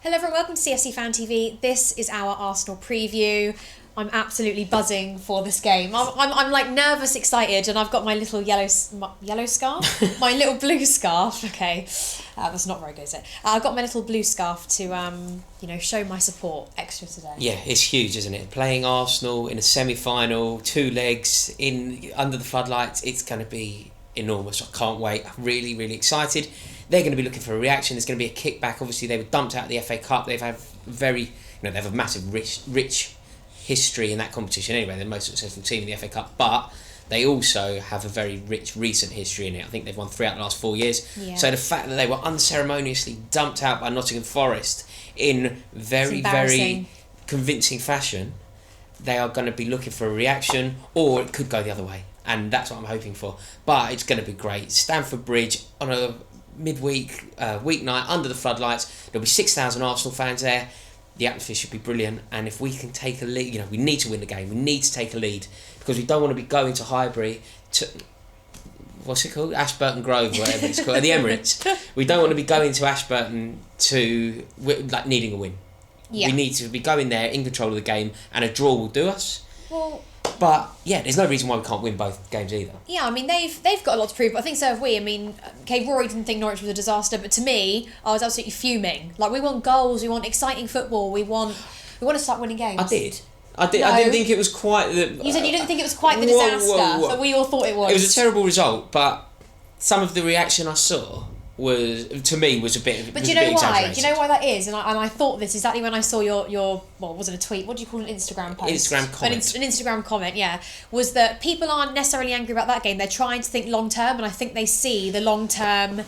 Hello everyone, welcome to CFC Fan TV. This is our Arsenal preview. I'm absolutely buzzing for this game. I'm like nervous, excited, and I've got my little yellow scarf, my little blue scarf. Okay, that's not very good, is it? I've got my little blue scarf to show my support extra today. Yeah, it's huge, isn't it? Playing Arsenal in a semi-final, 2 legs under the floodlights. It's going to be enormous. I can't wait. I'm really, really excited. They're going to be looking for a reaction. There's going to be a kickback. Obviously, they were dumped out of the FA Cup. They've had they have a massive, rich history in that competition anyway. They're the most successful team in the FA Cup, but they also have a very rich recent history in it. I think they've won 3 out of the last 4 years. Yeah. So the fact that they were unceremoniously dumped out by Nottingham Forest in very, very convincing fashion, they are going to be looking for a reaction, or it could go the other way. And that's what I'm hoping for. But it's going to be great. Stamford Bridge on a midweek, weeknight, under the floodlights. There'll be 6,000 Arsenal fans there. The atmosphere should be brilliant. And if we can take a lead, we need to win the game. We need to take a lead because we don't want to be going to Highbury to... What's it called? Ashburton Grove, whatever it's called. The Emirates. We don't want to be going to Ashburton to... needing a win. Yeah. We need to be going there in control of the game, and a draw will do us. Well... But yeah, there's no reason why we can't win both games either. Yeah, I mean they've got a lot to prove, but I think so have we. I mean, Rory didn't think Norwich was a disaster, but to me, I was absolutely fuming. Like, we want goals, we want exciting football, we want to start winning games. I did. No. I didn't think it was quite the. You said you didn't think it was quite the disaster that we all thought it was. It was a terrible result, but some of the reaction I saw was a bit. But do you know why? Do you know why that is? And I thought this exactly when I saw your well, it wasn't a tweet. What do you call an Instagram post? Instagram comment. An Instagram comment, yeah. Was that people aren't necessarily angry about that game. They're trying to think long term, and I think they see the long term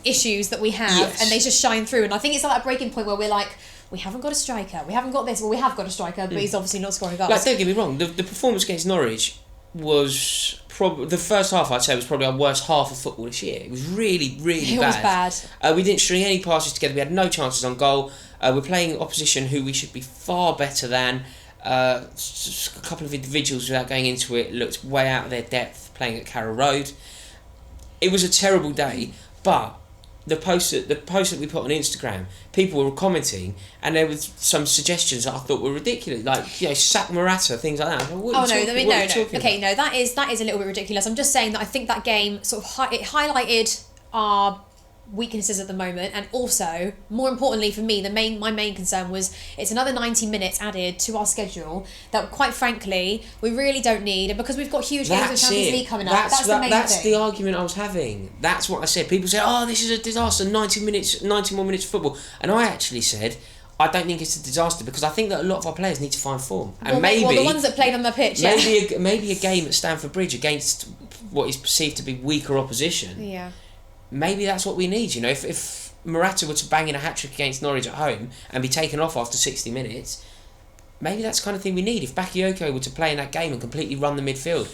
issues that we have, and they just shine through. And I think it's at that breaking point where we're like, we haven't got a striker, we haven't got this. Well, we have got a striker, but he's obviously not scoring goals. Like, don't get me wrong. The performance against Norwich was probably the first half. I'd say was probably our worst half of football this year. It was really, really bad. It was bad. We didn't string any passes together. We had no chances on goal. We're playing opposition who we should be far better than. A couple of individuals, without going into it, looked way out of their depth playing at Carabao Road. It was a terrible day, but the post that we put on Instagram, people were commenting, and there was some suggestions that I thought were ridiculous, like sack Morata, things like that. No. Okay, no, that is a little bit ridiculous. I'm just saying that I think that game sort of it highlighted our weaknesses at the moment, and also, more importantly for me, my main concern was it's another 90 minutes added to our schedule that, quite frankly, we really don't need, and because we've got huge games in Champions League coming up, that's the main thing. That's the argument I was having. That's what I said. People say, oh, this is a disaster, 90 more minutes of football, and I actually said, I don't think it's a disaster because I think that a lot of our players need to find form, and the ones that played on the pitch, maybe a game at Stamford Bridge against what is perceived to be weaker opposition. Yeah. Maybe that's what we need, If Morata were to bang in a hat-trick against Norwich at home and be taken off after 60 minutes, maybe that's the kind of thing we need. If Bakayoko were to play in that game and completely run the midfield,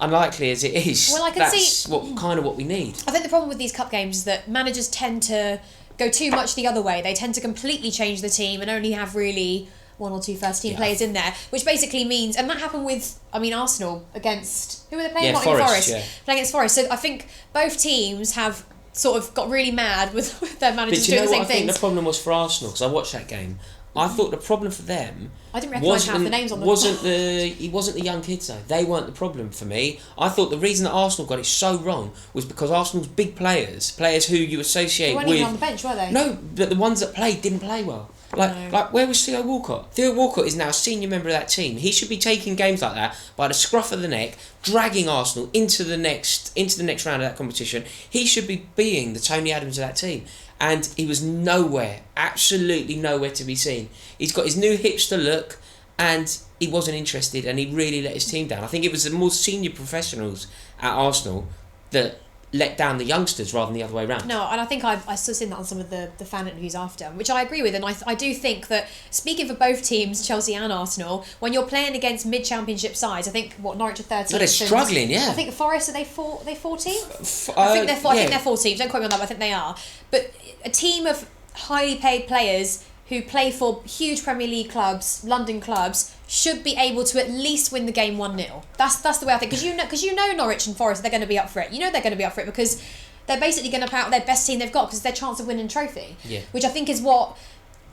unlikely as it is, that's what we need. I think the problem with these cup games is that managers tend to go too much the other way. They tend to completely change the team and only have really 1 or 2 first-team players in there, which basically means, and that happened with, Arsenal against, who were they playing? Forest. Playing against Forest. So I think both teams have sort of got really mad with their managers doing the same things. I think the problem was for Arsenal, because I watched that game. I thought the problem for them... I didn't recognise half the names on the... It wasn't the young kids, though. They weren't the problem for me. I thought the reason that Arsenal got it so wrong was because Arsenal's big players who you associate with... They weren't even on the bench, were they? No, but the ones that played didn't play well. Like where was Theo Walcott? Theo Walcott is now a senior member of that team. He should be taking games like that by the scruff of the neck, dragging Arsenal into the next round of that competition. He should be being the Tony Adams of that team. And he was nowhere, absolutely nowhere to be seen. He's got his new hipster look, and he wasn't interested, and he really let his team down. I think it was the more senior professionals at Arsenal that let down the youngsters rather than the other way around. No, and I think I still seen that on some of the fan interviews after, which I agree with, and I do think that, speaking for both teams, Chelsea and Arsenal, when you're playing against mid-championship sides, I think, Norwich are 13th. No, they're struggling, yeah. I think Forest, are they 14th? I think they're 14th, don't quote me on that, but I think they are. But a team of highly paid players who play for huge Premier League clubs, London clubs, should be able to at least win the game 1-0. That's the way I think. Because you know Norwich and Forest, they're going to be up for it. You know they're going to be up for it because they're basically going to put out their best team they've got because it's their chance of winning a trophy. Yeah. Which I think is what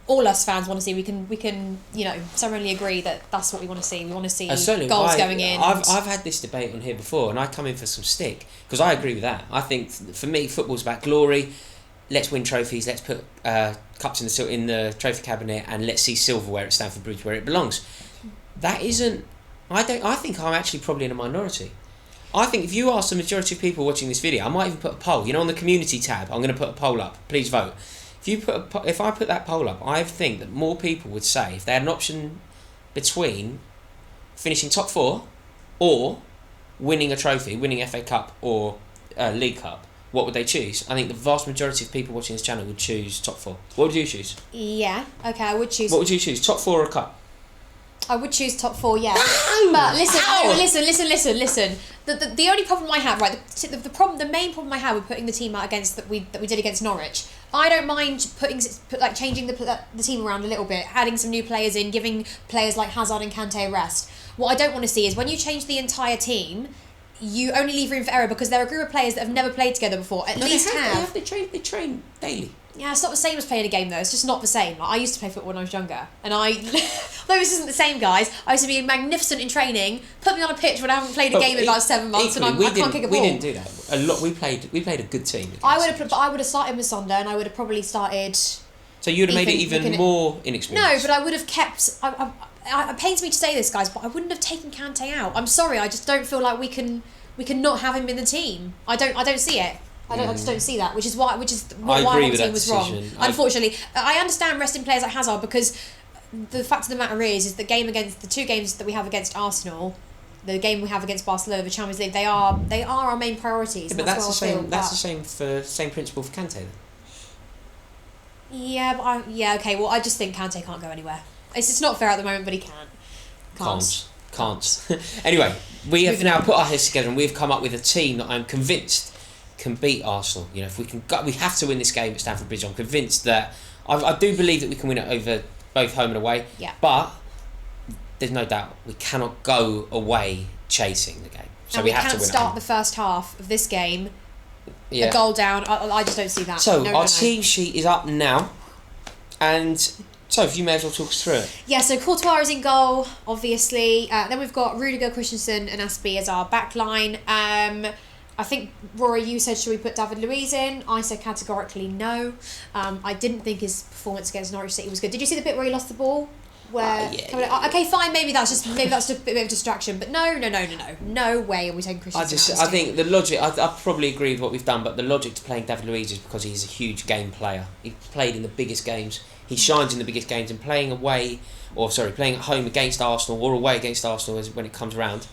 all us fans want to see. We can thoroughly agree that that's what we want to see. We want to see goals going in. I've had this debate on here before, and I come in for some stick because I agree with that. I think for me, football's about glory. Let's win trophies. Let's put cups in the trophy cabinet, and let's see silverware at Stamford Bridge where it belongs. That isn't. I think I'm actually probably in a minority. I think if you ask the majority of people watching this video, I might even put a poll. On the community tab, I'm going to put a poll up. Please vote. If I put that poll up, I think that more people would say if they had an option between finishing top 4 or winning a trophy, winning FA Cup or League Cup, what would they choose? I think the vast majority of people watching this channel would choose top 4. What would you choose? Yeah, okay, I would choose... What would you choose, top 4 or a cup? I would choose top 4, yeah. No! But listen. The only problem I have, right? The main problem I have with putting the team out that we did against Norwich. I don't mind changing the team around a little bit, adding some new players in, giving players like Hazard and Kante a rest. What I don't want to see is when you change the entire team, you only leave room for error because there are a group of players that have never played together before. They train daily. Yeah, it's not the same as playing a game though. It's just not the same. I used to play football when I was younger, and though this isn't the same, guys, I used to be magnificent in training. Put me on a pitch when I haven't played a game in about 7 months, and I can't kick a ball. We didn't do that a lot. We played a good team. I would have started with Sonder, and I would have probably started. So you would have made it even more inexperienced. No, but I would have kept. It pains me to say this, guys, but I wouldn't have taken Kante out. I'm sorry, I just don't feel like we can not have him in the team. I don't see it. I just don't see that, which is why our team was wrong. Unfortunately, I understand resting players like Hazard because the fact of the matter is the the 2 games that we have against Arsenal, the game we have against Barcelona, the Champions League, they are our main priorities. Yeah, but that's the same. That's the same principle for Kante then. Yeah, but okay. Well, I just think Kante can't go anywhere. It's not fair at the moment, but he can't. Anyway, we have now put our heads together and we've come up with a team that I'm convinced can beat Arsenal. If we can, we have to win this game at Stamford Bridge. I'm convinced that I do believe that we can win it over both home and away. Yeah. But there's no doubt we cannot go away chasing the game. So and we have to win. Can't start the first half of this game. A goal down. I just don't see that. So our team sheet is up now, and so if you may as well talk us through it. Yeah, so Courtois is in goal, obviously. Then we've got Rudiger, Christensen and Aspie as our back line. I think, Rory, you said, should we put David Luiz in? I said categorically no. I didn't think his performance against Norwich City was good. Did you see the bit where he lost the ball? Okay, fine, maybe that's just a bit of a distraction, but no way are we taking Christensen out. I think the logic, I probably agree with what we've done, but the logic to playing David Luiz is because he's a huge game player. He played in the biggest games, he shines in the biggest games, and playing at home against Arsenal or away against Arsenal when it comes around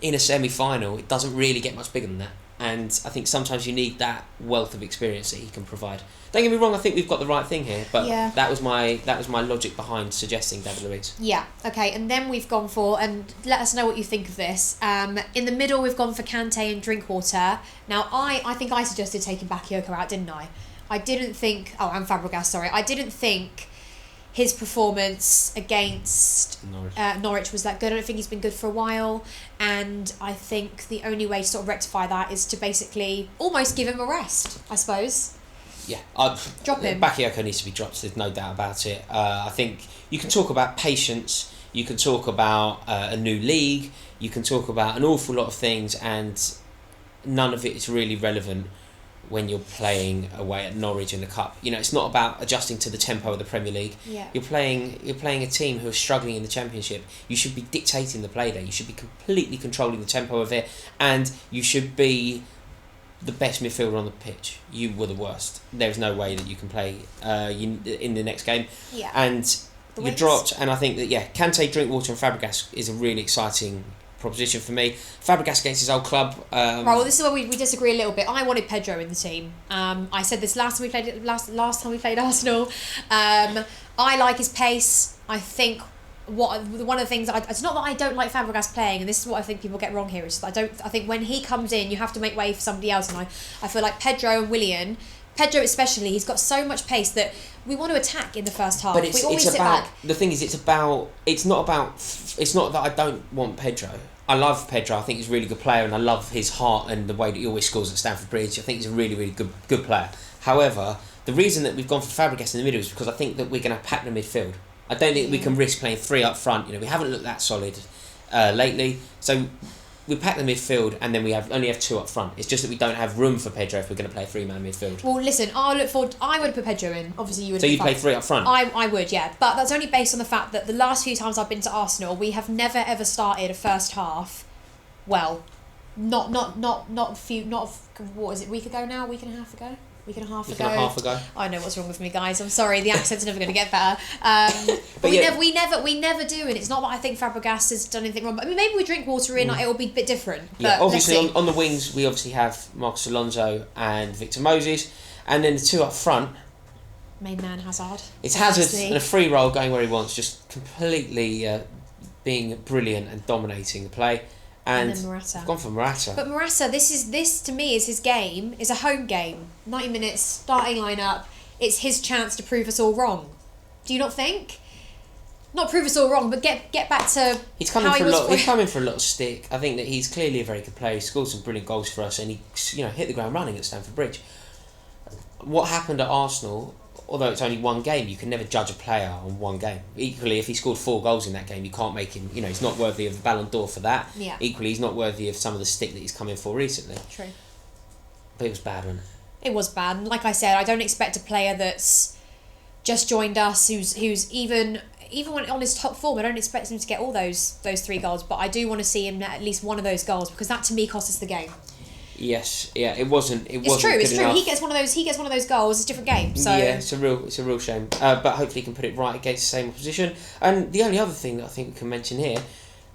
in a semi-final, it doesn't really get much bigger than that, and I think sometimes you need that wealth of experience that he can provide. Don't get me wrong, I think we've got the right thing here, but that was my logic behind suggesting David Luiz. Yeah, okay, and then we've gone for, and let us know what you think of this, in the middle we've gone for Kante and Drinkwater. Now I think I suggested taking Bakayoko out, didn't I? And Fabregas, sorry. I didn't think his performance against Norwich was that good. I don't think he's been good for a while, and I think the only way to sort of rectify that is to basically almost give him a rest, I suppose. Yeah, drop him. Bakayoko needs to be dropped, there's no doubt about it. I think you can talk about patience, you can talk about a new league, you can talk about an awful lot of things, and none of it is really relevant when you're playing away at Norwich in the Cup. It's not about adjusting to the tempo of the Premier League. Yeah. You're playing a team who are struggling in the Championship. You should be dictating the play there. You should be completely controlling the tempo of it, and you should be the best midfielder on the pitch. You were the worst. There's no way that you can play in the next game. Yeah. And you're dropped, and I think that, Kante, Drinkwater and Fabregas is a really exciting proposition for me. Fabregas against his old club. Right, well, this is where we disagree a little bit. I wanted Pedro in the team. I said this last time we played Arsenal. I like his pace. I think one of the things it's not that I don't like Fabregas playing, and this is what I think people get wrong here. Is I think when he comes in, you have to make way for somebody else, and I feel like Pedro and Willian. Pedro especially, he's got so much pace that we want to attack in the first half. But the thing is, it's not that I don't want Pedro. I love Pedro. I think he's a really good player, and I love his heart and the way that he always scores at Stamford Bridge. I think he's a really, really good player. However, The reason that we've gone for Fabregas in the middle is because I think that we're going to pack the midfield. I don't think we can risk playing 3 up front. You know, we haven't looked that solid lately. So we pack the midfield and then we only have 2 up front. It's just that we don't have room for Pedro if we're going to play a 3-man midfield. Well, listen, I would put Pedro in. Obviously, you would. So you'd play 3 up front? I would, yeah. But that's only based on the fact that the last few times I've been to Arsenal, we have never ever started a first half. Well, not a few. What is it? Week and a half ago. Week and a half ago. I know what's wrong with me, guys. I'm sorry. The accent's never going to get better. But we never do, and it's not that I think Fabregas has done anything wrong. But I mean, maybe we drink water in. Like, it will be a bit different. But yeah, obviously on the wings we obviously have Marcos Alonso and Victor Moses, and then the 2 up front. Main man Hazard. It's Hazard and a free roll going where he wants, just completely being brilliant and dominating the play. And then Morata. I've gone for Morata. But Morata, this to me is his game. Is a home game. 90 minutes, starting lineup. It's his chance to prove us all wrong. Do you not think? Not prove us all wrong, but get back to. He's coming for a lot of stick. I think that he's clearly a very good player. He scored some brilliant goals for us, and he hit the ground running at Stamford Bridge. What happened at Arsenal? Although it's only one game, you can never judge a player on one game. Equally, if he scored 4 goals in that game, you can't make him, he's not worthy of the Ballon d'Or for that. Yeah. Equally, he's not worthy of some of the stick that he's come in for recently. True. But it was bad, wasn't it? It was bad. And like I said, I don't expect a player that's just joined us, who's even when on his top form, I don't expect him to get all those 3 goals, but I do want to see him at least one of those goals, because that to me cost us the game. Yes, yeah, it wasn't. It's true. Enough. He gets one of those goals. It's a different game. So yeah, it's a real shame. But hopefully he can put it right against the same opposition. And the only other thing that I think we can mention here,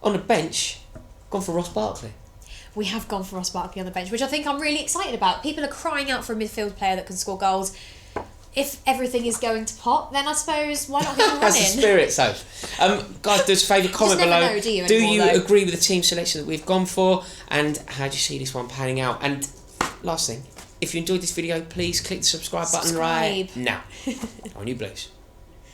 on the bench, gone for Ross Barkley. We have gone for Ross Barkley on the bench, which I think I'm really excited about. People are crying out for a midfield player that can score goals. If everything is going to pot, then I suppose why not get him running? That's the spirit, so. Guys, do us a favour, comment below. Know, do you agree with the team selection that we've gone for? And how do you see this one panning out? And last thing, if you enjoyed this video, please click the subscribe button right now on your Blues.